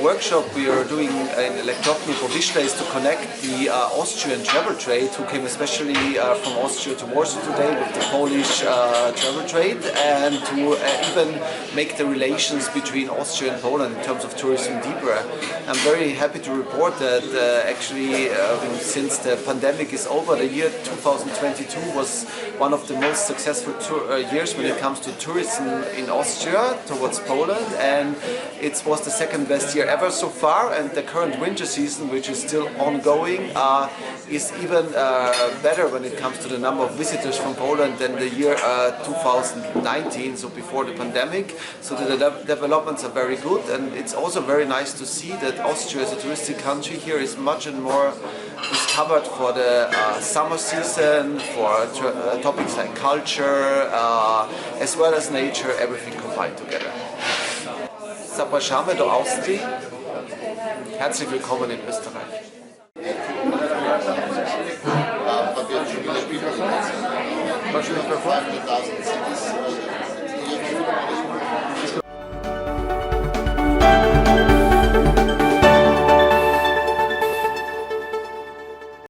workshop we are doing in Elektrowni Powiśle is to connect the Austrian travel trade, who came especially from Austria to Warsaw today, with the Polish travel trade, and to even make the relations between Austria and Poland in terms of tourism deeper. I'm very happy to report that actually since the pandemic is over, the year 2022 was one of the most successful years when it comes to tourism in Austria towards Poland, and it was the second best year ever so far, and the current winter season, which is still ongoing, is even better when it comes to the number of visitors from Poland than the year 2019, so before the pandemic. So the developments are very good, and it's also very nice to see that Austria as a touristic country here is much and more discovered for the summer season, for topics like culture, as well as nature, everything combined together. Zapraszamy do Austrii. Herzlich willkommen in Österreich. Proszę mikrofon.